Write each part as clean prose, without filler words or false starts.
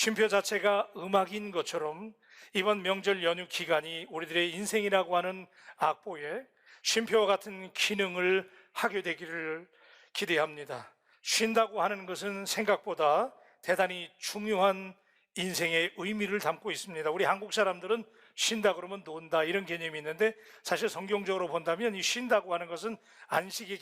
쉼표 자체가 음악인 것처럼 이번 명절 연휴 기간이 우리들의 인생이라고 하는 악보에 쉼표와 같은 기능을 하게 되기를 기대합니다. 쉰다고 하는 것은 생각보다 대단히 중요한 인생의 의미를 담고 있습니다. 우리 한국 사람들은 쉰다 그러면 논다 이런 개념이 있는데, 사실 성경적으로 본다면 이 쉰다고 하는 것은 안식의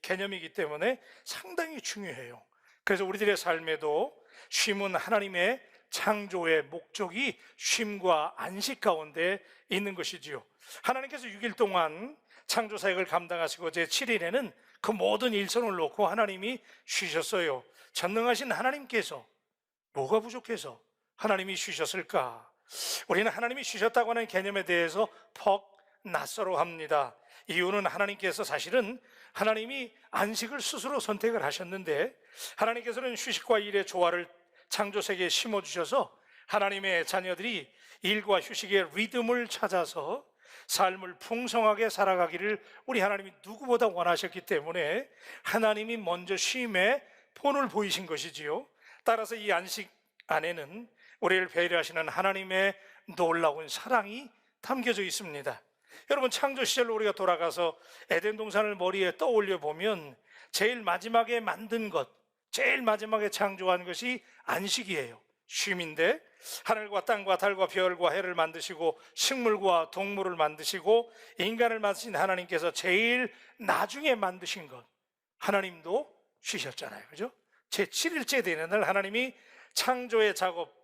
개념이기 때문에 상당히 중요해요. 그래서 우리들의 삶에도 쉼은 하나님의 창조의 목적이 쉼과 안식 가운데 있는 것이지요. 하나님께서 6일 동안 창조 사역을 감당하시고 제7일에는 그 모든 일선을 놓고 하나님이 쉬셨어요. 전능하신 하나님께서 뭐가 부족해서 하나님이 쉬셨을까? 우리는 하나님이 쉬셨다고 하는 개념에 대해서 퍽 낯설어합니다. 이유는 하나님께서 사실은 하나님이 안식을 스스로 선택을 하셨는데, 하나님께서는 휴식과 일의 조화를 창조 세계에 심어주셔서 하나님의 자녀들이 일과 휴식의 리듬을 찾아서 삶을 풍성하게 살아가기를 우리 하나님이 누구보다 원하셨기 때문에 하나님이 먼저 쉼에 본을 보이신 것이지요. 따라서 이 안식 안에는 우리를 배려하시는 하나님의 놀라운 사랑이 담겨져 있습니다. 여러분, 창조 시절로 우리가 돌아가서 에덴 동산을 머리에 떠올려 보면 제일 마지막에 만든 것, 제일 마지막에 창조한 것이 안식이에요. 쉼인데, 하늘과 땅과 달과 별과 해를 만드시고 식물과 동물을 만드시고 인간을 만드신 하나님께서 제일 나중에 만드신 것, 하나님도 쉬셨잖아요. 그죠? 제7일째 되는 날 하나님이 창조의 작업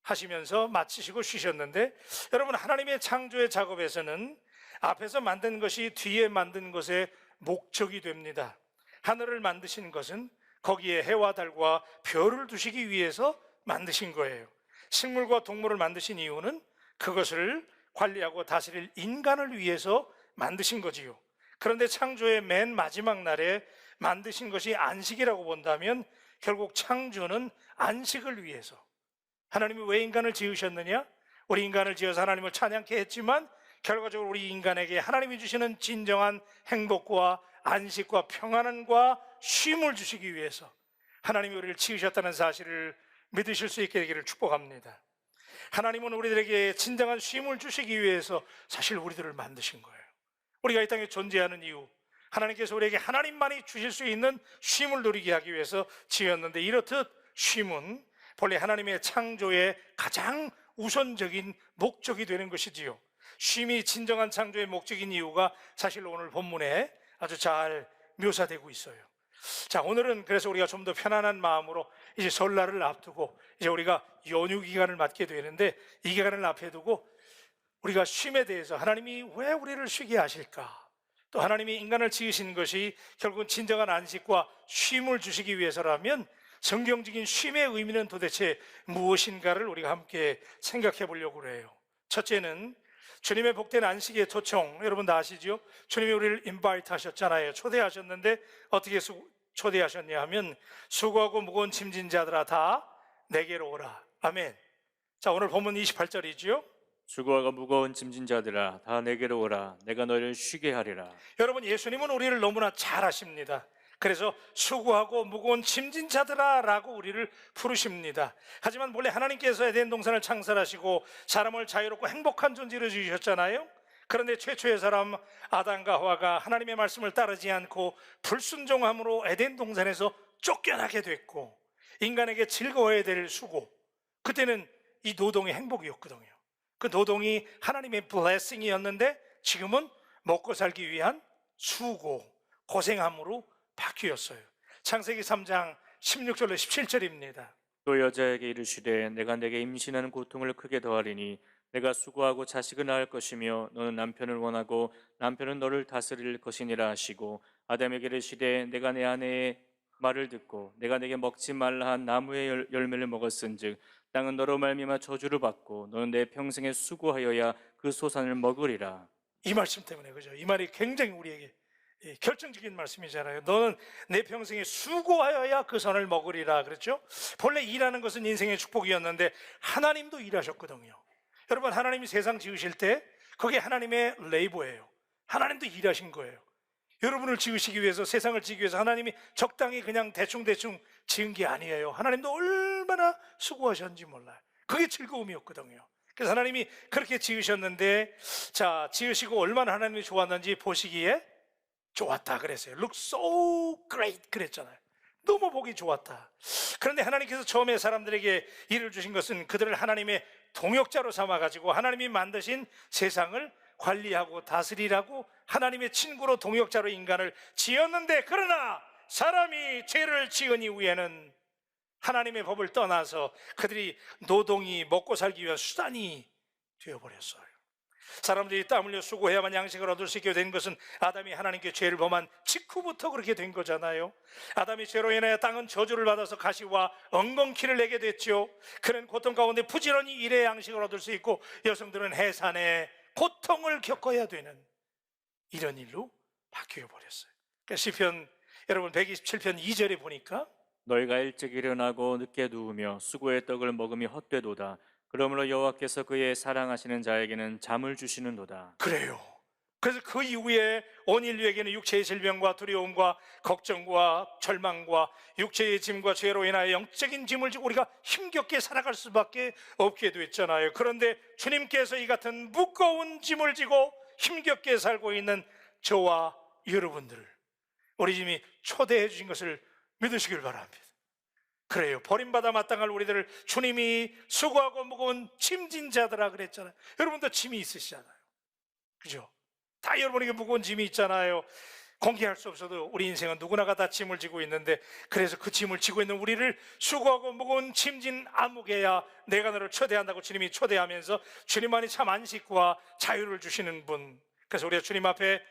하시면서 마치시고 쉬셨는데, 여러분, 하나님의 창조의 작업에서는 앞에서 만든 것이 뒤에 만든 것의 목적이 됩니다. 하늘을 만드신 것은 거기에 해와 달과 별을 두시기 위해서 만드신 거예요. 식물과 동물을 만드신 이유는 그것을 관리하고 다스릴 인간을 위해서 만드신 거지요. 그런데 창조의 맨 마지막 날에 만드신 것이 안식이라고 본다면 결국 창조는 안식을 위해서, 하나님이 왜 인간을 지으셨느냐? 우리 인간을 지어서 하나님을 찬양케 했지만 결과적으로 우리 인간에게 하나님이 주시는 진정한 행복과 안식과 평안과 쉼을 주시기 위해서 하나님이 우리를 지으셨다는 사실을 믿으실 수 있게 되기를 축복합니다. 하나님은 우리들에게 진정한 쉼을 주시기 위해서 사실 우리들을 만드신 거예요. 우리가 이 땅에 존재하는 이유, 하나님께서 우리에게 하나님만이 주실 수 있는 쉼을 누리게 하기 위해서 지었는데, 이렇듯 쉼은 본래 하나님의 창조의 가장 우선적인 목적이 되는 것이지요. 쉼이 진정한 창조의 목적인 이유가 사실 오늘 본문에 아주 잘 묘사되고 있어요. 자, 오늘은 그래서 우리가 좀 더 편안한 마음으로 이제 설날을 앞두고 이제 우리가 연휴 기간을 맞게 되는데, 이 기간을 앞에 두고 우리가 쉼에 대해서 하나님이 왜 우리를 쉬게 하실까? 또 하나님이 인간을 지으신 것이 결국은 진정한 안식과 쉼을 주시기 위해서라면 성경적인 쉼의 의미는 도대체 무엇인가를 우리가 함께 생각해 보려고 해요. 첫째는 주님의 복된 안식의 초청, 여러분 다 아시죠? 주님이 우리를 인바이트 하셨잖아요. 초대하셨는데 어떻게 초대하셨냐 하면 수고하고 무거운 짐진 자들아 다 내게로 오라. 아멘. 자, 오늘 본문 28절이죠. 수고하고 무거운 짐진 자들아 다 내게로 오라. 내가 너희를 쉬게 하리라. 여러분, 예수님은 우리를 너무나 잘 아십니다. 그래서 수고하고 무거운 짐진 자들아 라고 우리를 부르십니다. 하지만 원래 하나님께서 에덴 동산을 창설하시고 사람을 자유롭고 행복한 존재로 지으셨잖아요. 그런데 최초의 사람 아담과 하와가 하나님의 말씀을 따르지 않고 불순종함으로 에덴 동산에서 쫓겨나게 됐고, 인간에게 즐거워야 될 수고, 그때는 이 노동의 행복이었거든요. 그 노동이 하나님의 블레싱이었는데 지금은 먹고 살기 위한 수고, 고생함으로 바뀌었어요. 창세기 3장 16절로 17절입니다. 또 여자에게 이르시되 내가 내게 임신하는 고통을 크게 더하리니 내가 수고하고 자식을 낳을 것이며 너는 남편을 원하고 남편은 너를 다스릴 것이니라 하시고, 아담에게 이르시되 내가 내 아내의 말을 듣고 내가 내게 먹지 말라 한 나무의 열매를 먹었은즉 땅은 너로 말미암아 저주를 받고 너는 내 평생에 수고하여야 그 소산을 먹으리라. 이 말씀 때문에, 그죠? 이 말이 굉장히 우리에게 결정적인 말씀이잖아요. 너는 내 평생에 수고하여야 그 선을 먹으리라 그랬죠? 본래 일하는 것은 인생의 축복이었는데 하나님도 일하셨거든요. 여러분, 하나님이 세상 지으실 때 그게 하나님의 레이버예요. 하나님도 일하신 거예요. 여러분을 지으시기 위해서, 세상을 지기 위해서 하나님이 적당히 그냥 대충대충 지은 게 아니에요. 하나님도 얼마나 수고하셨는지 몰라요. 그게 즐거움이었거든요. 그래서 하나님이 그렇게 지으셨는데, 자, 지으시고 얼마나 하나님이 좋았는지 보시기에 좋았다 그랬어요. Look so great 그랬잖아요. 너무 보기 좋았다. 그런데 하나님께서 처음에 사람들에게 일을 주신 것은 그들을 하나님의 동역자로 삼아가지고 하나님이 만드신 세상을 관리하고 다스리라고 하나님의 친구로 동역자로 인간을 지었는데, 그러나 사람이 죄를 지은 이후에는 하나님의 법을 떠나서 그들이 노동이 먹고 살기 위한 수단이 되어버렸어요. 사람들이 땀 흘려 수고해야만 양식을 얻을 수 있게 된 것은 아담이 하나님께 죄를 범한 직후부터 그렇게 된 거잖아요. 아담이 죄로 인하여 땅은 저주를 받아서 가시와 엉겅퀴를 내게 됐죠. 그는 고통 가운데 부지런히 일해 양식을 얻을 수 있고, 여성들은 해산에 고통을 겪어야 되는 이런 일로 바뀌어 버렸어요. 그러니까 시편 여러분 127편 2절에 보니까 너희가 일찍 일어나고 늦게 누우며 수고의 떡을 먹음이 헛되도다. 그러므로 여호와께서 그의 사랑하시는 자에게는 잠을 주시는도다. 그래요. 그래서 그 이후에 온 인류에게는 육체의 질병과 두려움과 걱정과 절망과 육체의 짐과 죄로 인하여 영적인 짐을 지고 우리가 힘겹게 살아갈 수밖에 없게 됐잖아요. 그런데 주님께서 이 같은 무거운 짐을 지고 힘겹게 살고 있는 저와 여러분들을 우리 주님이 초대해 주신 것을 믿으시길 바랍니다. 그래요. 버림받아 마땅할 우리들을 주님이 수고하고 무거운 짐진 자들아 그랬잖아요. 여러분도 짐이 있으시잖아요. 그죠? 다 여러분에게 무거운 짐이 있잖아요. 공개할 수 없어도 우리 인생은 누구나가 다 짐을 지고 있는데, 그래서 그 짐을 지고 있는 우리를 수고하고 무거운 짐진 아무개야 내가 너를 초대한다고 주님이 초대하면서 주님만이 참 안식과 자유를 주시는 분. 그래서 우리가 주님 앞에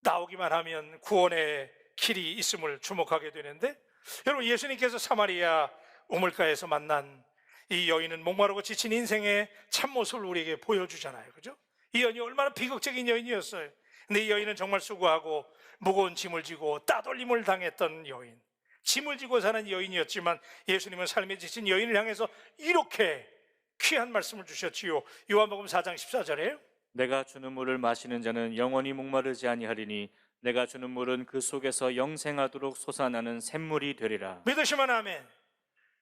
나오기만 하면 구원의 길이 있음을 주목하게 되는데, 여러분 예수님께서 사마리아 우물가에서 만난 이 여인은 목마르고 지친 인생의 참모습을 우리에게 보여주잖아요. 그죠? 이 여인이 얼마나 비극적인 여인이었어요. 근데 이 여인은 정말 수고하고 무거운 짐을 지고 따돌림을 당했던 여인, 짐을 지고 사는 여인이었지만 예수님은 삶에 지친 여인을 향해서 이렇게 귀한 말씀을 주셨지요. 요한복음 4장 14절에 내가 주는 물을 마시는 자는 영원히 목마르지 아니하리니 내가 주는 물은 그 속에서 영생하도록 솟아나는 샘물이 되리라. 믿으시면 아멘.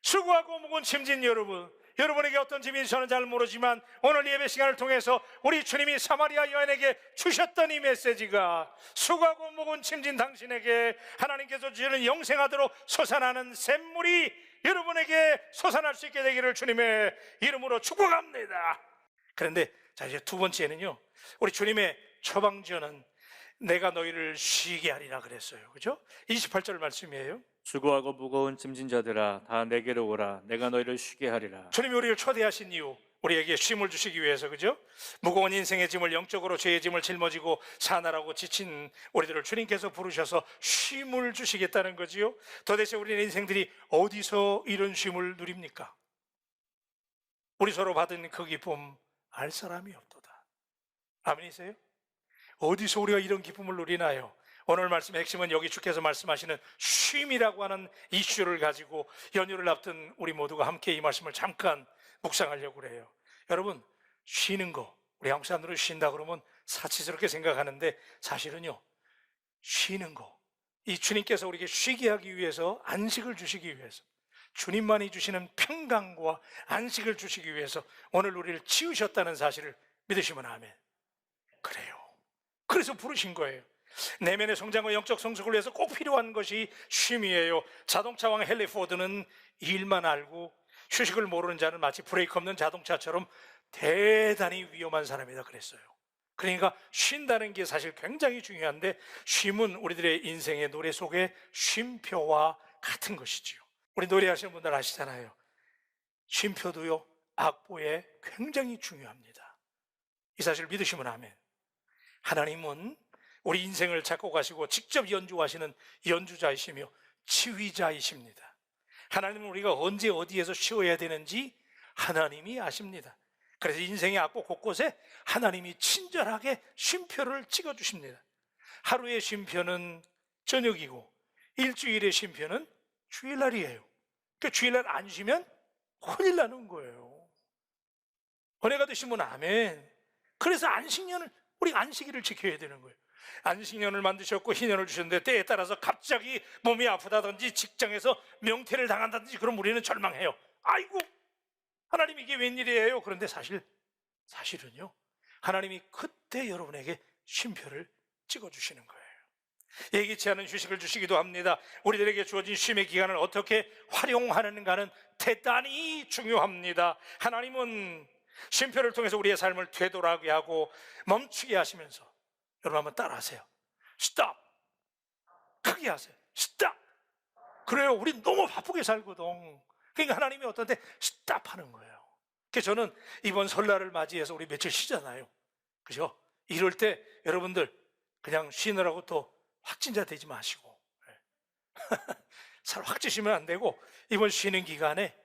수고하고 무거운 짐진 여러분, 여러분에게 어떤 짐인지 저는 잘 모르지만 오늘 예배 시간을 통해서 우리 주님이 사마리아 여인에게 주셨던 이 메시지가 수고하고 무거운 짐진 당신에게 하나님께서 주시는 영생하도록 솟아나는 샘물이 여러분에게 솟아날 수 있게 되기를 주님의 이름으로 축복합니다. 그런데 자, 이제 두 번째는요, 우리 주님의 처방전은 내가 너희를 쉬게 하리라 그랬어요. 그죠? 28절 말씀이에요. 수고하고 무거운 짐진 자들아 다 내게로 오라. 내가 너희를 쉬게 하리라. 주님이 우리를 초대하신 이유, 우리에게 쉼을 주시기 위해서, 그죠? 무거운 인생의 짐을, 영적으로 죄의 짐을 짊어지고 사나라고 지친 우리들을 주님께서 부르셔서 쉼을 주시겠다는 거지요. 도대체 우리의 인생들이 어디서 이런 쉼을 누립니까? 우리 서로 받은 그 기쁨 알 사람이 없도다. 아멘이세요? 어디서 우리가 이런 기쁨을 누리나요? 오늘 말씀의 핵심은 여기 주께서 말씀하시는 쉼이라고 하는 이슈를 가지고 연휴를 앞둔 우리 모두가 함께 이 말씀을 잠깐 묵상하려고 그래요. 여러분, 쉬는 거, 우리 한국 사람들은 쉰다 그러면 사치스럽게 생각하는데 사실은요, 쉬는 거, 이 주님께서 우리에게 쉬게 하기 위해서, 안식을 주시기 위해서, 주님만이 주시는 평강과 안식을 주시기 위해서 오늘 우리를 지으셨다는 사실을 믿으시면 아멘. 그래요. 그래서 부르신 거예요. 내면의 성장과 영적 성숙을 위해서 꼭 필요한 것이 쉼이에요. 자동차 왕 헨리 포드는 일만 알고 휴식을 모르는 자는 마치 브레이크 없는 자동차처럼 대단히 위험한 사람이다 그랬어요. 그러니까 쉰다는 게 사실 굉장히 중요한데, 쉼은 우리들의 인생의 노래 속에 쉼표와 같은 것이지요. 우리 노래하시는 분들 아시잖아요. 쉼표도요, 악보에 굉장히 중요합니다. 이 사실을 믿으시면 아멘. 하나님은 우리 인생을 작곡하시고 직접 연주하시는 연주자이시며 지휘자이십니다. 하나님은 우리가 언제 어디에서 쉬어야 되는지 하나님이 아십니다. 그래서 인생의 악보 곳곳에 하나님이 친절하게 쉼표를 찍어주십니다. 하루의 쉼표는 저녁이고 일주일의 쉼표는 주일날이에요. 그 주일날 안 쉬면 큰일 나는 거예요. 은혜가 되시면 아멘. 그래서 안식년을, 우리 안식일을 지켜야 되는 거예요. 안식년을 만드셨고 희년을 주셨는데 때에 따라서 갑자기 몸이 아프다든지 직장에서 명퇴를 당한다든지 그럼 우리는 절망해요. 아이고 하나님 이게 웬일이에요? 그런데 사실은요, 하나님이 그때 여러분에게 쉼표를 찍어주시는 거예요. 예기치 않은 휴식을 주시기도 합니다. 우리들에게 주어진 쉼의 기간을 어떻게 활용하는가는 대단히 중요합니다. 하나님은 쉼표를 통해서 우리의 삶을 되돌아가게 하고 멈추게 하시면서, 여러분 한번 따라하세요. 스톱! 크게 하세요. 스톱! 그래요, 우리 너무 바쁘게 살거든. 그러니까 하나님이 어떤 때 스탑하는 거예요. 그래서 저는 이번 설날을 맞이해서 우리 며칠 쉬잖아요, 그죠? 이럴 때 여러분들 그냥 쉬느라고 또 확진자 되지 마시고 살 확 찌시면 안 되고, 이번 쉬는 기간에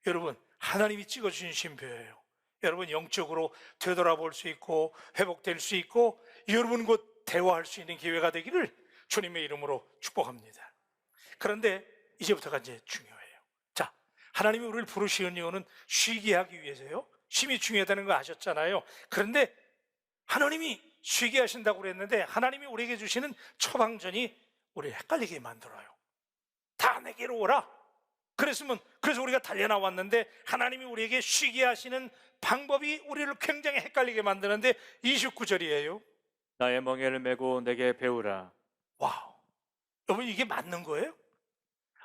여러분 하나님이 찍어주신 쉼표예요. 여러분 영적으로 되돌아볼 수 있고 회복될 수 있고 여러분 곧 대화할 수 있는 기회가 되기를 주님의 이름으로 축복합니다. 그런데 이제부터가 이제 중요해요. 자, 하나님이 우리를 부르시는 이유는 쉬게 하기 위해서요. 쉼이 중요하다는 거 아셨잖아요. 그런데 하나님이 쉬게 하신다고 그랬는데 하나님이 우리에게 주시는 처방전이 우리를 헷갈리게 만들어요. 다 내게로 오라. 그래서 우리가 달려나왔는데 하나님이 우리에게 쉬게 하시는 방법이 우리를 굉장히 헷갈리게 만드는데 29절이에요. 나의 멍에를 메고 내게 배우라. 와우, 여러분 이게 맞는 거예요?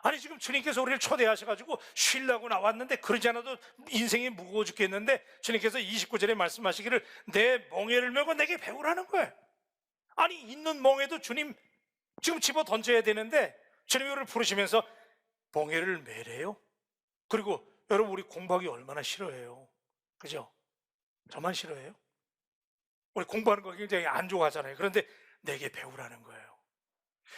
아니 지금 주님께서 우리를 초대하셔가지고 쉬려고 나왔는데 그러지 않아도 인생이 무거워 죽겠는데 주님께서 29절에 말씀하시기를 내 멍에를 메고 내게 배우라는 거예요. 아니 있는 멍에도 주님 지금 집어 던져야 되는데 주님이 우리를 부르시면서 멍에를 메래요. 그리고 여러분 우리 공부하기 얼마나 싫어해요, 그죠? 저만 싫어해요? 우리 공부하는 거 굉장히 안 좋아하잖아요. 그런데 내게 배우라는 거예요.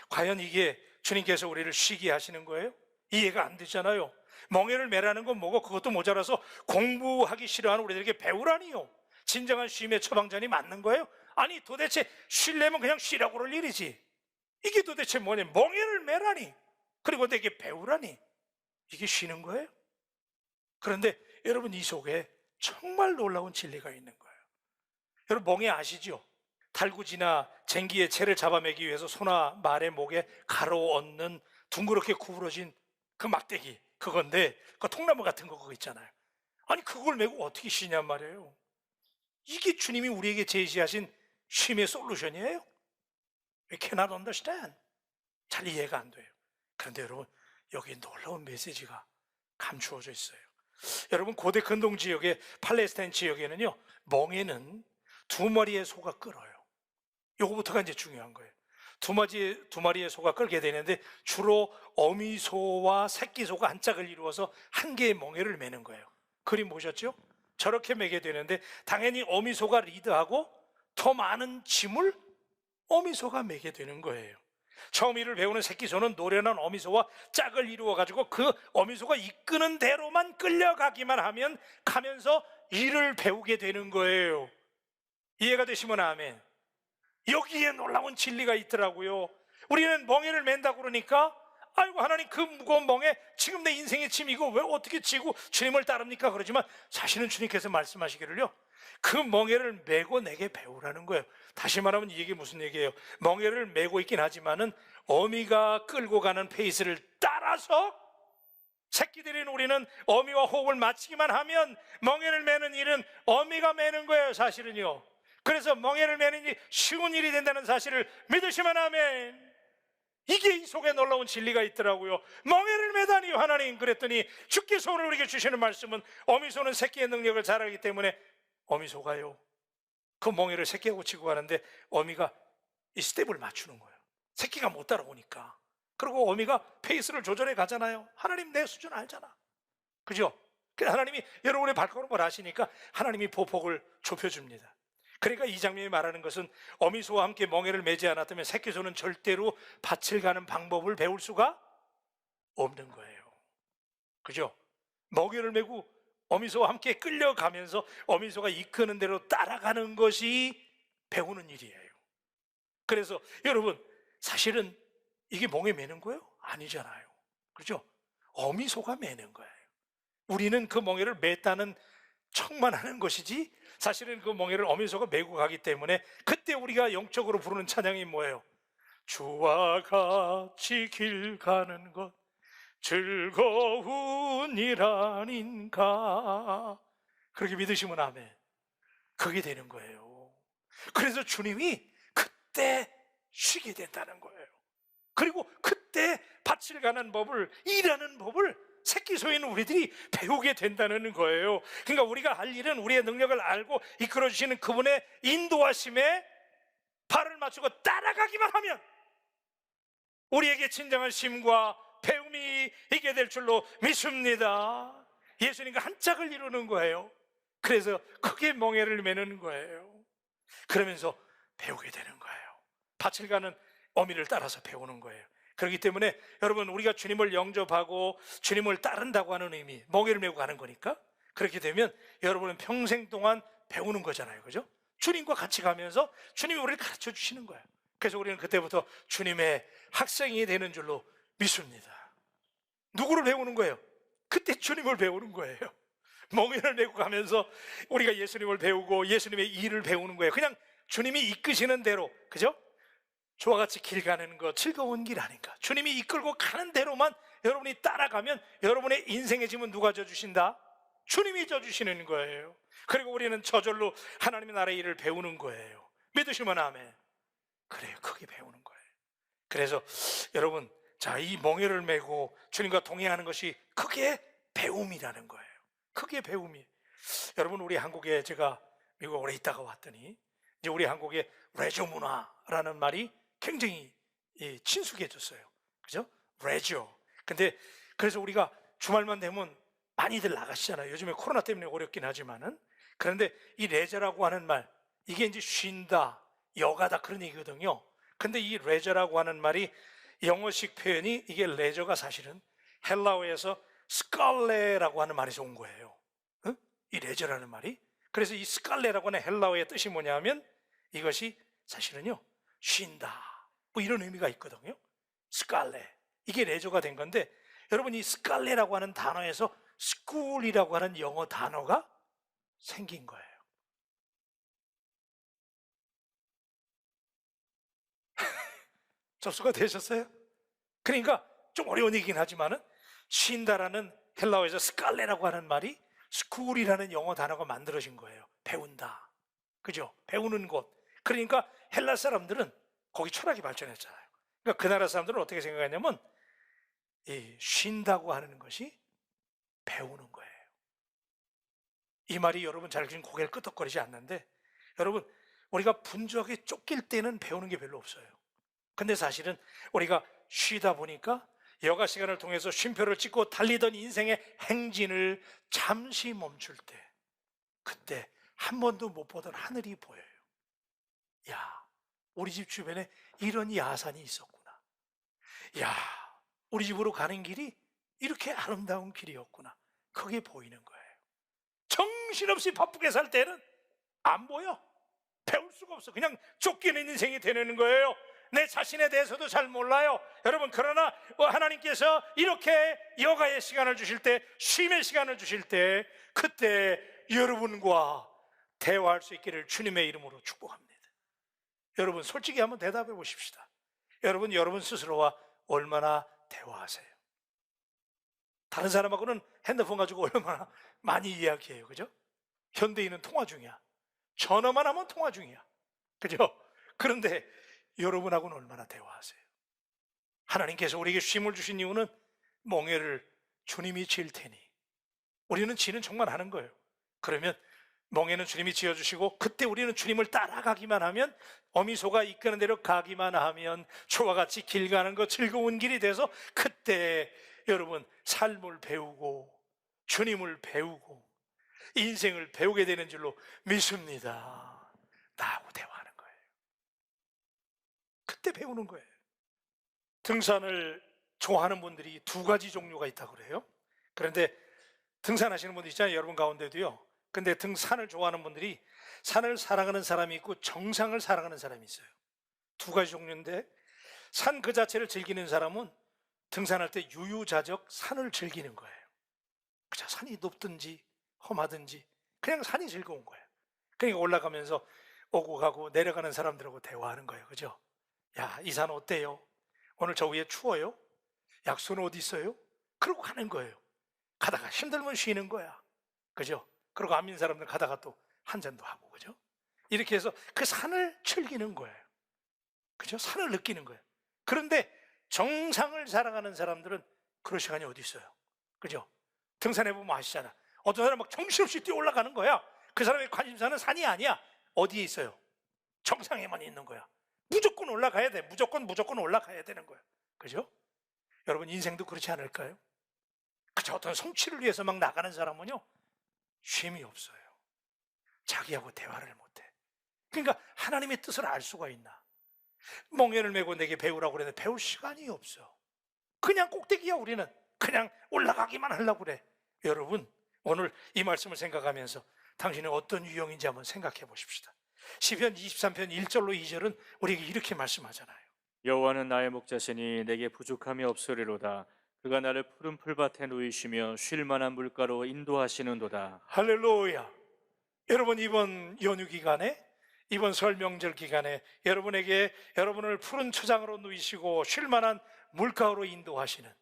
과연 이게 주님께서 우리를 쉬게 하시는 거예요? 이해가 안 되잖아요. 멍에를 메라는 건 뭐고 그것도 모자라서 공부하기 싫어하는 우리들에게 배우라니요. 진정한 쉼의 처방전이 맞는 거예요? 아니 도대체 쉬려면 그냥 쉬라고 그럴 일이지, 이게 도대체 뭐냐? 멍에를 메라니 그리고 내게 배우라니, 이게 쉬는 거예요? 그런데 여러분 이 속에 정말 놀라운 진리가 있는 거예요. 여러분 멍에 아시죠? 달구지나 쟁기의 채를 잡아매기 위해서 소나 말의 목에 가로 얹는 둥그렇게 구부러진 그 막대기, 그건데 그 통나무 같은 거 그거 있잖아요. 아니 그걸 메고 어떻게 쉬냔 말이에요. 이게 주님이 우리에게 제시하신 쉼의 솔루션이에요? We cannot understand. 잘 이해가 안 돼요. 그런데 여러분 여기 놀라운 메시지가 감추어져 있어요. 여러분 고대 근동 지역의 팔레스타인 지역에는요, 멍에는 두 마리의 소가 끌어요. 요거부터가 이제 중요한 거예요. 두 마리의 소가 끌게 되는데 주로 어미소와 새끼소가 한 짝을 이루어서 한 개의 멍에를 매는 거예요. 그림 보셨죠? 저렇게 매게 되는데 당연히 어미소가 리드하고 더 많은 짐을 어미소가 매게 되는 거예요. 처음 일을 배우는 새끼소는 노련한 어미소와 짝을 이루어 가지고 그 어미소가 이끄는 대로만 끌려가기만 하면 가면서 일을 배우게 되는 거예요. 이해가 되시면 아멘. 여기에 놀라운 진리가 있더라고요. 우리는 멍에를 맨다고 그러니까 아이고 하나님 그 무거운 멍에 지금 내 인생의 짐 이거 왜 어떻게 지고 주님을 따릅니까? 그러지만 사실은 주님께서 말씀하시기를요, 그 멍에를 메고 내게 배우라는 거예요. 다시 말하면 이게 무슨 얘기예요? 멍에를 메고 있긴 하지만은 어미가 끌고 가는 페이스를 따라서 새끼들인 우리는 어미와 호흡을 맞추기만 하면 멍에를 메는 일은 어미가 메는 거예요, 사실은요. 그래서 멍에를 메는 일이 쉬운 일이 된다는 사실을 믿으시면 아멘. 이게 이 속에 놀라운 진리가 있더라고요. 멍에를 메다니요 하나님. 그랬더니 주께서 오늘 우리에게 주시는 말씀은 어미소는 새끼의 능력을 잘 알기 때문에 어미소가요 그 멍에를 새끼하고 치고 가는데 어미가 이 스텝을 맞추는 거예요. 새끼가 못 따라오니까. 그리고 어미가 페이스를 조절해 가잖아요. 하나님 내 수준 알잖아, 그죠? 하나님이 여러분의 발걸음을 아시니까 하나님이 보폭을 좁혀줍니다. 그러니까 이 장면이 말하는 것은 어미소와 함께 멍에를 매지 않았다면 새끼소는 절대로 밭을 가는 방법을 배울 수가 없는 거예요, 그죠? 멍에를 메고 어미소와 함께 끌려가면서 어미소가 이끄는 대로 따라가는 것이 배우는 일이에요. 그래서 여러분 사실은 이게 멍에 매는 거예요? 아니잖아요, 그죠? 어미소가 매는 거예요. 우리는 그 멍에를 맸다는 충만하는 것이지, 사실은 그 멍에를 어미소가 메고 가기 때문에 그때 우리가 영적으로 부르는 찬양이 뭐예요? 주와 같이 길 가는 것 즐거운 일 아닌가. 그렇게 믿으시면 아멘. 그게 되는 거예요. 그래서 주님이 그때 쉬게 된다는 거예요. 그리고 그때 밭을 가는 법을, 일하는 법을 새끼소인 우리들이 배우게 된다는 거예요. 그러니까 우리가 할 일은 우리의 능력을 알고 이끌어 주시는 그분의 인도하심에 발을 맞추고 따라가기만 하면 우리에게 진정한 쉼과 배움이 있게 될 줄로 믿습니다. 예수님과 한 짝을 이루는 거예요. 그래서 크게 멍에를 매는 거예요. 그러면서 배우게 되는 거예요. 밭을 가는 어미를 따라서 배우는 거예요. 그렇기 때문에 여러분, 우리가 주님을 영접하고 주님을 따른다고 하는 의미, 멍에를 메고 가는 거니까, 그렇게 되면 여러분은 평생 동안 배우는 거잖아요. 그죠? 주님과 같이 가면서 주님이 우리를 가르쳐 주시는 거예요. 그래서 우리는 그때부터 주님의 학생이 되는 줄로 믿습니다. 누구를 배우는 거예요? 그때 주님을 배우는 거예요. 멍에를 메고 가면서 우리가 예수님을 배우고 예수님의 일을 배우는 거예요. 그냥 주님이 이끄시는 대로, 그죠? 저와 같이 길 가는 거 즐거운 길 아닌가? 주님이 이끌고 가는 대로만 여러분이 따라가면 여러분의 인생의 짐은 누가 져주신다? 주님이 져주시는 거예요. 그리고 우리는 저절로 하나님의 나라의 일을 배우는 거예요. 믿으시면 아멘. 그래요, 크게 배우는 거예요. 그래서 여러분, 자, 이 멍에를 메고 주님과 동행하는 것이 크게 배움이라는 거예요. 크게 배움이. 여러분, 우리 한국에, 제가 미국 오래 있다가 왔더니 이제 우리 한국의 레저 문화라는 말이 굉장히 친숙해졌어요. 그죠? 레저. 근데 그래서 우리가 주말만 되면 많이들 나가시잖아요. 요즘에 코로나 때문에 어렵긴 하지만은. 그런데 이 레저라고 하는 말, 이게 이제 쉰다, 여가다, 그런 얘기거든요. 근데 이 레저라고 하는 말이, 영어식 표현이, 이게 레저가 사실은 헬라어에서 스칼레라고 하는 말에서 온 거예요. 응? 이 레저라는 말이. 그래서 이 스칼레라고 하는 헬라어의 뜻이 뭐냐면, 이것이 사실은요, 쉰다, 뭐 이런 의미가 있거든요. 스칼레. 이게 레저가 된 건데, 여러분, 이 스칼레라고 하는 단어에서 스쿨이라고 하는 영어 단어가 생긴 거예요. 접수가 되셨어요? 그러니까 좀 어려운 얘기긴 하지만은, 쉰다라는 헬라어에서 스칼레라고 하는 말이 스쿨이라는 영어 단어가 만들어진 거예요. 배운다. 그죠? 배우는 곳. 그러니까 헬라 사람들은 거기 철학이 발전했잖아요. 그러니까 그 나라 사람들은 어떻게 생각했냐면, 이 쉰다고 하는 것이 배우는 거예요. 이 말이 여러분 잘 지금 고개를 끄덕거리지 않는데, 여러분, 우리가 분주하게 쫓길 때는 배우는 게 별로 없어요. 근데 사실은 우리가 쉬다 보니까 여가 시간을 통해서 쉼표를 찍고 달리던 인생의 행진을 잠시 멈출 때, 그때 한 번도 못 보던 하늘이 보여요. 야, 우리 집 주변에 이런 야산이 있었구나. 야, 우리 집으로 가는 길이 이렇게 아름다운 길이었구나. 그게 보이는 거예요. 정신없이 바쁘게 살 때는 안 보여. 배울 수가 없어. 그냥 쫓기는 인생이 되는 거예요. 내 자신에 대해서도 잘 몰라요. 여러분, 그러나 하나님께서 이렇게 여가의 시간을 주실 때, 쉼의 시간을 주실 때, 그때 여러분과 대화할 수 있기를 주님의 이름으로 축복합니다. 여러분, 솔직히 한번 대답해 보십시다. 여러분 스스로와 얼마나 대화하세요? 다른 사람하고는 핸드폰 가지고 얼마나 많이 이야기해요. 그죠? 현대인은 통화 중이야. 전화만 하면 통화 중이야. 그죠? 그런데 여러분하고는 얼마나 대화하세요? 하나님께서 우리에게 쉼을 주신 이유는 멍에를 주님이 질 테니, 우리는 지는 척만 하는 거예요. 그러면 멍에는 주님이 지어주시고, 그때 우리는 주님을 따라가기만 하면, 어미소가 이끄는 대로 가기만 하면 저와 같이 길 가는 거 즐거운 길이 돼서, 그때 여러분 삶을 배우고 주님을 배우고 인생을 배우게 되는 줄로 믿습니다. 나하고 대화하는 거예요. 그때 배우는 거예요. 등산을 좋아하는 분들이 두 가지 종류가 있다고 그래요. 그런데 등산하시는 분들 있잖아요, 여러분 가운데도요. 근데 등산을 좋아하는 분들이 산을 사랑하는 사람이 있고 정상을 사랑하는 사람이 있어요. 두 가지 종류인데, 산 그 자체를 즐기는 사람은 등산할 때 유유자적 산을 즐기는 거예요. 그죠? 산이 높든지 험하든지 그냥 산이 즐거운 거예요. 그러니까 올라가면서 오고 가고 내려가는 사람들하고 대화하는 거예요. 그죠? 야, 이 산 어때요? 오늘 저 위에 추워요? 약수는 어디 있어요? 그러고 가는 거예요. 가다가 힘들면 쉬는 거야. 그죠? 그리고 안 믿는 사람들 가다가 또 한 잔도 하고, 그죠? 이렇게 해서 그 산을 즐기는 거예요. 그죠? 산을 느끼는 거예요. 그런데 정상을 살아가는 사람들은 그럴 시간이 어디 있어요? 그죠? 등산해보면 아시잖아. 어떤 사람 막 정신없이 뛰어 올라가는 거야. 그 사람의 관심사는 산이 아니야. 어디에 있어요? 정상에만 있는 거야. 무조건 올라가야 돼. 무조건 올라가야 되는 거야. 그죠? 여러분, 인생도 그렇지 않을까요? 그저 어떤 성취를 위해서 막 나가는 사람은요, 쉼이 없어요. 자기하고 대화를 못해. 그러니까 하나님의 뜻을 알 수가 있나? 멍에를 메고 내게 배우라고 그랬는데 배울 시간이 없어. 그냥 꼭대기야. 우리는 그냥 올라가기만 하려고 그래. 여러분, 오늘 이 말씀을 생각하면서 당신은 어떤 유형인지 한번 생각해 보십시다. 시편 23편 1절로 2절은 우리에게 이렇게 말씀하잖아요. 여호와는 나의 목자시니 내게 부족함이 없으리로다. 그가 나를 푸른 풀밭에 누이시며 쉴 만한 물가로 인도하시는도다. 할렐루야. 여러분, 이번 연휴 기간에, 이번 설 명절 기간에 여러분에게 여러분을 푸른 초장으로 누이시고 쉴 만한 물가로 인도하시는,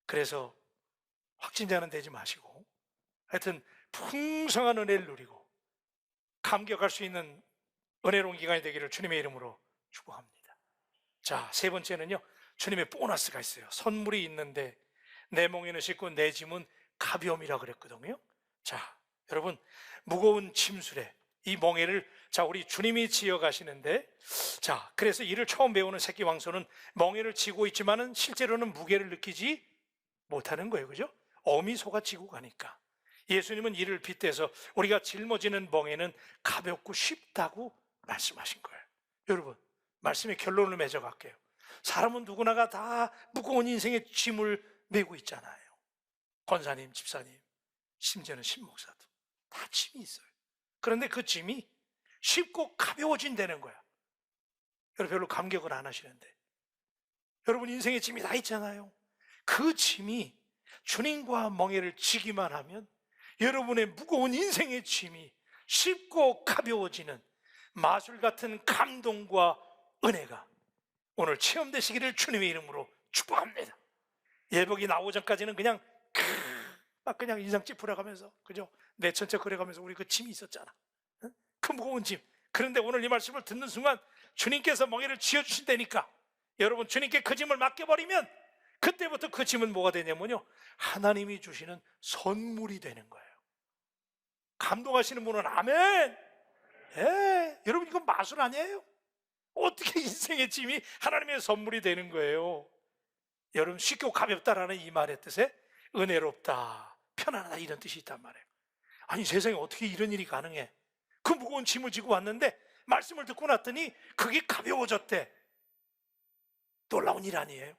그래서 확진자는 되지 마시고 하여튼 풍성한 은혜를 누리고 감격할 수 있는 은혜로운 기간이 되기를 주님의 이름으로 축복합니다. 자, 세 번째는요, 주님의 보너스가 있어요. 선물이 있는데 내 몽에는 쉽고 내 짐은 가벼움이라 그랬거든요. 자, 여러분, 무거운 짐술에 이 멍에를, 자, 우리 주님이 지어 가시는데, 자, 그래서 이를 처음 배우는 새끼 왕손은 멍에를 지고 있지만은 실제로는 무게를 느끼지 못하는 거예요. 그죠? 어미 소가 지고 가니까. 예수님은 이를 빗대서 우리가 짊어지는 멍에는 가볍고 쉽다고 말씀하신 거예요. 여러분, 말씀의 결론을 맺어갈게요. 사람은 누구나가 다 무거운 인생의 짐을 메고 있잖아요. 권사님, 집사님, 심지어는 신목사도 다 짐이 있어요. 그런데 그 짐이 쉽고 가벼워진다는 거야. 여러분, 별로 감격을 안 하시는데 여러분, 인생의 짐이 다 있잖아요. 그 짐이 주님과 멍에를 지기만 하면 여러분의 무거운 인생의 짐이 쉽고 가벼워지는 마술 같은 감동과 은혜가 오늘 체험되시기를 주님의 이름으로 축복합니다. 예복이 나오기 전까지는 막 그냥 인상 찌푸려가면서, 그죠? 내천체 그래가면서 우리 그 짐이 있었잖아. 응? 그 무거운 짐. 그런데 오늘 이 말씀을 듣는 순간 주님께서 멍에를 지어주신다니까 여러분, 주님께 그 짐을 맡겨버리면 그때부터 그 짐은 뭐가 되냐면요, 하나님이 주시는 선물이 되는 거예요. 감동하시는 분은 아멘. 여러분, 이건 마술 아니에요? 어떻게 인생의 짐이 하나님의 선물이 되는 거예요? 여러분, 쉽고 가볍다라는 이 말의 뜻에 은혜롭다, 편안하다, 이런 뜻이 있단 말이에요. 아니, 세상에 어떻게 이런 일이 가능해? 그 무거운 짐을 지고 왔는데 말씀을 듣고 났더니 그게 가벼워졌대. 놀라운 일 아니에요?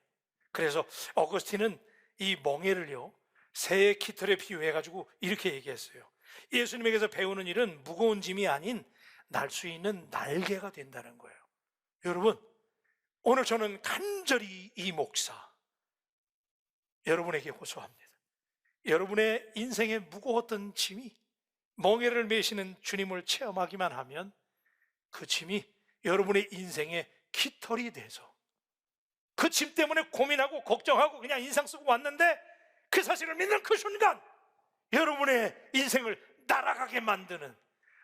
그래서 어거스틴은 이 멍에를요, 새의 깃털에 비유해가지고 이렇게 얘기했어요. 예수님에게서 배우는 일은 무거운 짐이 아닌 날 수 있는 날개가 된다는 거예요. 여러분, 오늘 저는 간절히 이 목사 여러분에게 호소합니다. 여러분의 인생에 무거웠던 짐이 멍에를 메시는 주님을 체험하기만 하면 그 짐이 여러분의 인생의 깃털이 돼서 그 짐 때문에 고민하고 걱정하고 그냥 인상 쓰고 왔는데 그 사실을 믿는 그 순간 여러분의 인생을 날아가게 만드는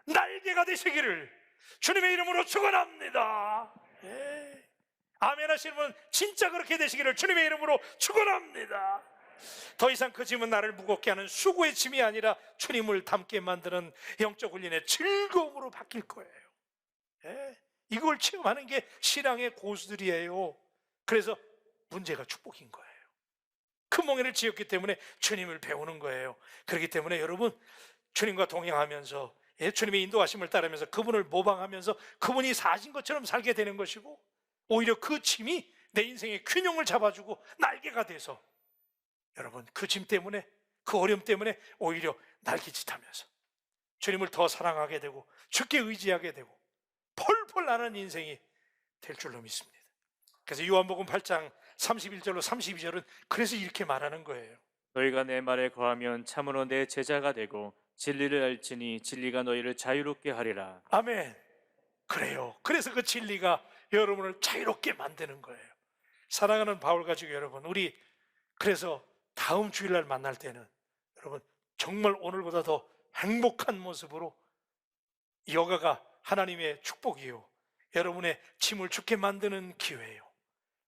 날개가 되시기를 주님의 이름으로 축원합니다. 아멘 하시는 분 진짜 그렇게 되시기를 주님의 이름으로 축원합니다. 더 이상 그 짐은 나를 무겁게 하는 수고의 짐이 아니라 주님을 닮게 만드는 영적 훈련의 즐거움으로 바뀔 거예요. 이걸 체험하는 게 신앙의 고수들이에요. 그래서 문제가 축복인 거예요. 그 멍에를 지었기 때문에 주님을 배우는 거예요. 그렇기 때문에 여러분, 주님과 동행하면서 주님의 인도하심을 따르면서 그분을 모방하면서 그분이 사신 것처럼 살게 되는 것이고, 오히려 그 짐이 내 인생의 균형을 잡아주고 날개가 돼서 여러분, 그 짐 때문에, 그 어려움 때문에 오히려 날개짓하면서 주님을 더 사랑하게 되고 주께 의지하게 되고 펄펄 나는 인생이 될 줄로 믿습니다. 그래서 요한복음 8장 31절로 32절은 그래서 이렇게 말하는 거예요. 너희가 내 말에 거하면 참으로 내 제자가 되고 진리를 알지니 진리가 너희를 자유롭게 하리라. 아멘. 그래요. 그래서 그 진리가 여러분을 자유롭게 만드는 거예요. 사랑하는 바울 가족 여러분, 우리 그래서 다음 주일날 만날 때는 여러분 정말 오늘보다 더 행복한 모습으로 여가가 하나님의 축복이요, 여러분의 짐을 죽게 만드는 기회예요.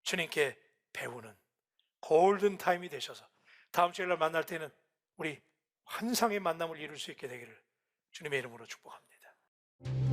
주님께 배우는 골든 타임이 되셔서 다음 주일날 만날 때는 우리 환상의 만남을 이룰 수 있게 되기를 주님의 이름으로 축복합니다.